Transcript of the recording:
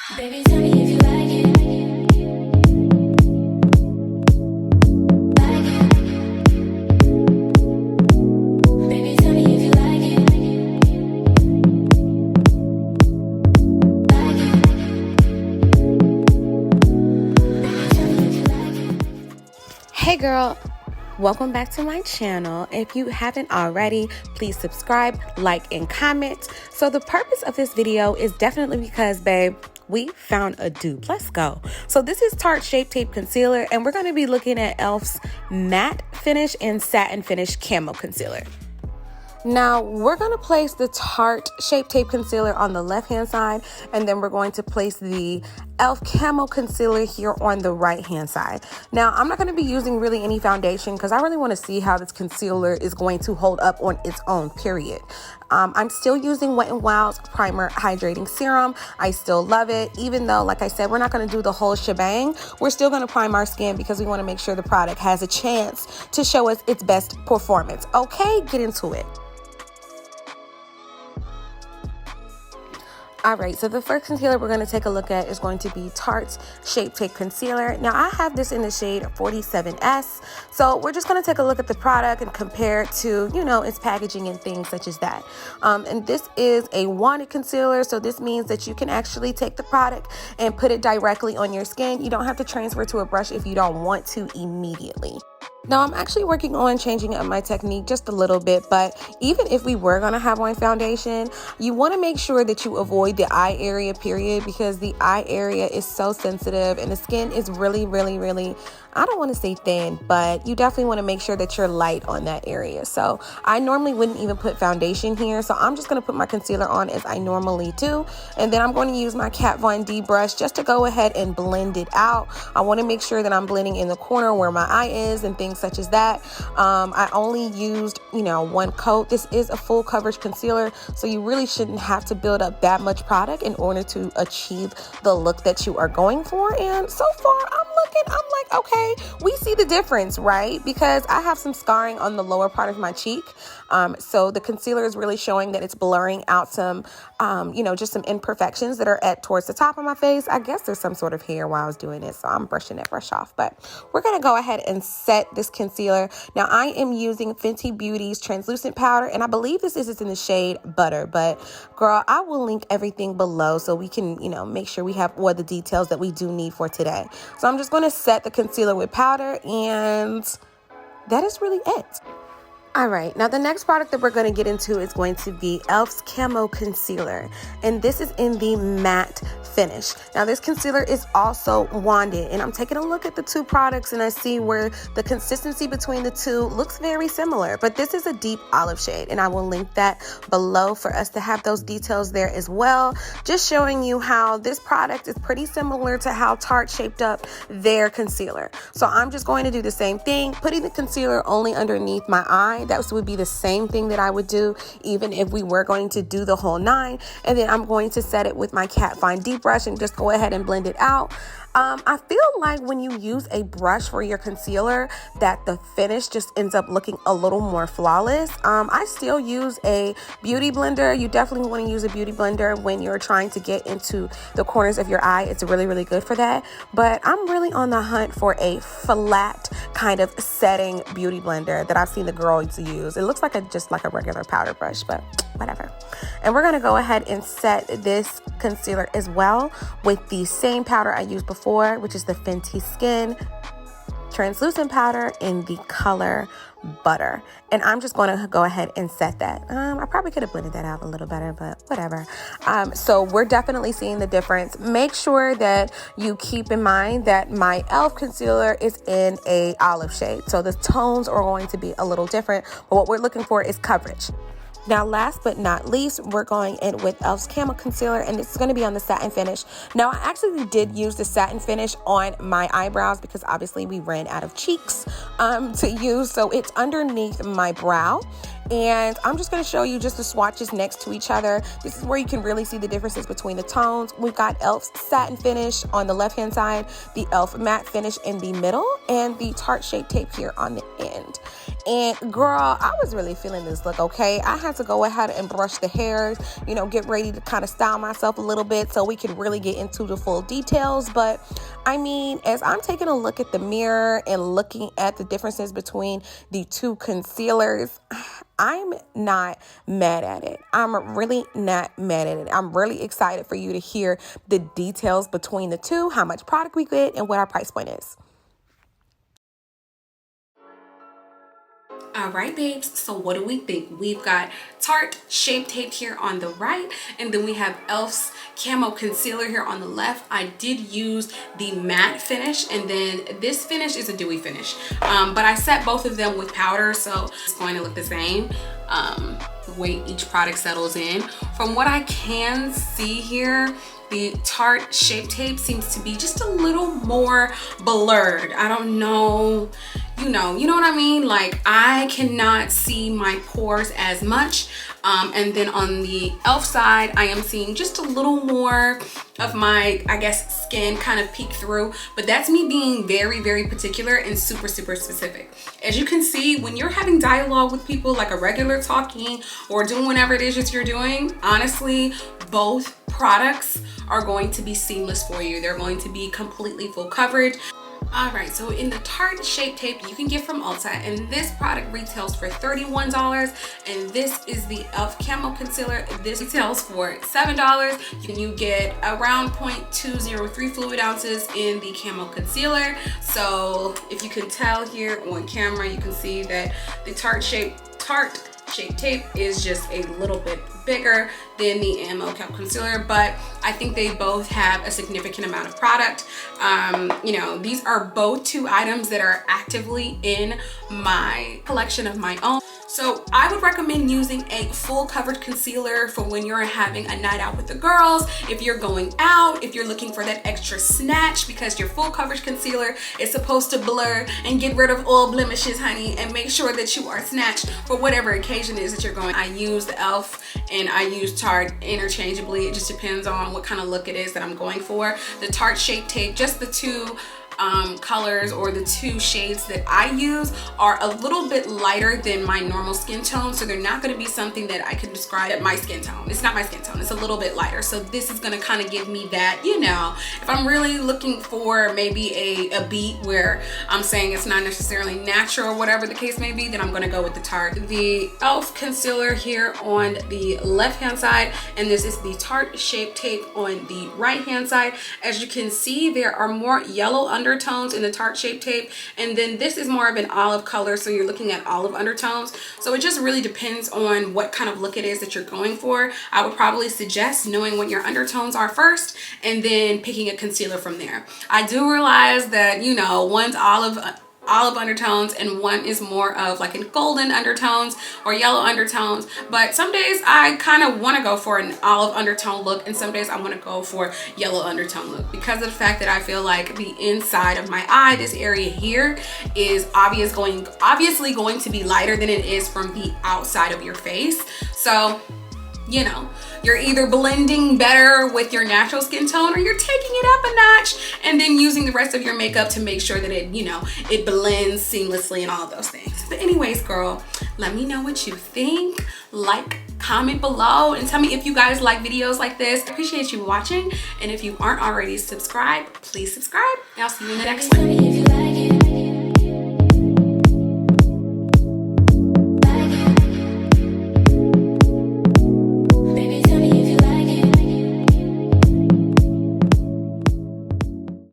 Baby, tell me if you like it. Like it. Baby, tell me if you like it. Like it. Baby, tell me if you like it. Hey girl, welcome back to my channel. If you haven't already, please subscribe, like, and comment. So the purpose of this video is definitely because, babe, we found a dupe. Let's go. So this is Tarte Shape Tape Concealer, and we're going to be looking at e.l.f.'s matte finish and satin finish camo concealer. Now, we're going to place the Tarte Shape Tape Concealer on the left-hand side, and then we're going to place the e.l.f. Camo Concealer here on the right-hand side. Now, I'm not going to be using really any foundation because I really want to see how this concealer is going to hold up on its own, period. I'm still using Wet n Wild's Primer Hydrating Serum. I still love it, even though, like I said, we're not going to do the whole shebang. We're still going to prime our skin because we want to make sure the product has a chance to show us its best performance. Okay, get into it. All right, so the first concealer we're going to take a look at is going to be Tarte's Shape Tape Concealer. Now, I have this in the shade 47S, so we're just going to take a look at the product and compare it to, you know, its packaging and things such as that. And this is a wanded concealer, so this means that you can actually take the product and put it directly on your skin. You don't have to transfer to a brush if you don't want to immediately. Now, I'm actually working on changing up my technique just a little bit, but even if we were going to have on foundation, you want to make sure that you avoid the eye area, period, because the eye area is so sensitive and the skin is really, I don't want to say thin, but you definitely want to make sure that you're light on that area. So I normally wouldn't even put foundation here, so I'm just going to put my concealer on as I normally do, and then I'm going to use my Kat Von D brush just to go ahead and blend it out. I want to make sure that I'm blending in the corner where my eye is and things such as that. I only used, one coat. This is a full coverage concealer, so you really shouldn't have to build up that much product in order to achieve the look that you are going for. And so far, I'm like, okay, we see the difference, right? Because I have some scarring on the lower part of my cheek. So the concealer is really showing that it's blurring out some, just some imperfections that are towards the top of my face. I guess there's some sort of hair while I was doing it, so I'm brushing that brush off. But we're going to go ahead and set this concealer. Now, I am using Fenty Beauty's translucent powder, and I believe this is in the shade Butter. But girl, I will link everything below so we can, make sure we have all the details that we do need for today. So I'm just going to set the concealer with powder, and that is really it. All right, now the next product that we're going to get into is going to be e.l.f.'s Camo Concealer, and this is in the matte finish. Now this concealer is also wanded, and I'm taking a look at the two products and I see where the consistency between the two looks very similar, but this is a deep olive shade, and I will link that below for us to have those details there as well, just showing you how this product is pretty similar to how Tarte shaped up their concealer. So I'm just going to do the same thing, putting the concealer only underneath my eye. That would be the same thing that I would do even if we were going to do the whole 9. And then I'm going to set it with my Kat Von D brush and just go ahead and blend it out. I feel like when you use a brush for your concealer that the finish just ends up looking a little more flawless. I still use a beauty blender. You definitely want to use a beauty blender when you're trying to get into the corners of your eye. It's really good for that. But I'm really on the hunt for a flat kind of setting beauty blender that I've seen the girls use. It looks like just like a regular powder brush, but whatever. And we're going to go ahead and set this concealer as well with the same powder I used before, which is the Fenty Skin translucent powder in the color Butter. And I'm just going to go ahead and set that. I probably could have blended that out a little better, but whatever. So we're definitely seeing the difference. Make sure that you keep in mind that my e.l.f. concealer is in a olive shade, so the tones are going to be a little different, but what we're looking for is coverage. Now, last but not least, we're going in with e.l.f.'s Camo Concealer, and it's going to be on the satin finish. Now, I actually did use the satin finish on my eyebrows because obviously we ran out of cheeks to use, so it's underneath my brow. And I'm just going to show you just the swatches next to each other. This is where you can really see the differences between the tones. We've got e.l.f.'s satin finish on the left hand side, the e.l.f. matte finish in the middle, and the Tarte Shape Tape here on the end. And girl, I was really feeling this look, okay? I had to go ahead and brush the hairs, you know, get ready to kind of style myself a little bit so we can really get into the full details. But I mean, as I'm taking a look at the mirror and looking at the differences between the two concealers, I'm not mad at it. I'm really not mad at it. I'm really excited for you to hear the details between the two, how much product we get, and what our price point is. All right, babes, so what do we think? We've got Tarte Shape Tape here on the right, and then we have e.l.f.'s Camo Concealer here on the left. I did use the matte finish, and then this finish is a dewy finish. But I set both of them with powder, so it's going to look the same. The way each product settles in. From what I can see here, the Tarte Shape Tape seems to be just a little more blurred. I don't know, you know what I mean? Like, I cannot see my pores as much. And then on the e.l.f. side, I am seeing just a little more of my, I guess, skin kind of peek through. But that's me being very, very particular and super, super specific. As you can see, when you're having dialogue with people, like a regular talking or doing whatever it is that you're doing, honestly, both products are going to be seamless for you. They're going to be completely full coverage. All right, so in the Tarte Shape Tape you can get from Ulta, and this product retails for $31, and this is the e.l.f. Camo Concealer. This retails for $7. You get around 0.203 fluid ounces in the Camo Concealer. So if you can tell here on camera, you can see that the Tarte Shape Tape is just a little bit bigger than the Camo Concealer, but I think they both have a significant amount of product. You know, these are both two items that are actively in my collection of my own. So I would recommend using a full coverage concealer for when you're having a night out with the girls, if you're going out, if you're looking for that extra snatch, because your full coverage concealer is supposed to blur and get rid of all blemishes, honey, and make sure that you are snatched for whatever occasion it is that you're going. I use the e.l.f. and I use Tarte interchangeably. It just depends on what kind of look it is that I'm going for. The Tarte Shape Tape, just the two colors or the two shades that I use are a little bit lighter than my normal skin tone, so they're not going to be something that I can describe as my skin tone. It's not my skin tone, it's a little bit lighter, so this is going to kind of give me that, you know, if I'm really looking for maybe a beat where I'm saying it's not necessarily natural or whatever the case may be, then I'm going to go with the Tarte. The e.l.f. concealer here on the left hand side, and this is the Tarte Shape Tape on the right hand side. As you can see, there are more yellow undertones in the Tarte Shape Tape, and then this is more of an olive color, so you're looking at olive undertones. So it just really depends on what kind of look it is that you're going for. I would probably suggest knowing what your undertones are first and then picking a concealer from there. I do realize that, you know, one's olive undertones and one is more of like a golden undertones or yellow undertones, but some days I kind of want to go for an olive undertone look and some days I want to go for yellow undertone look, because of the fact that I feel like the inside of my eye, this area here, is obviously going to be lighter than it is from the outside of your face. So, you know, you're either blending better with your natural skin tone or you're taking it up a notch and then using the rest of your makeup to make sure that it, you know, it blends seamlessly and all of those things. But anyways, girl, let me know what you think. Like, comment below, and tell me if you guys like videos like this. I appreciate you watching, and if you aren't already subscribed, please subscribe, and I'll see you in the next one. Tell me if you like it.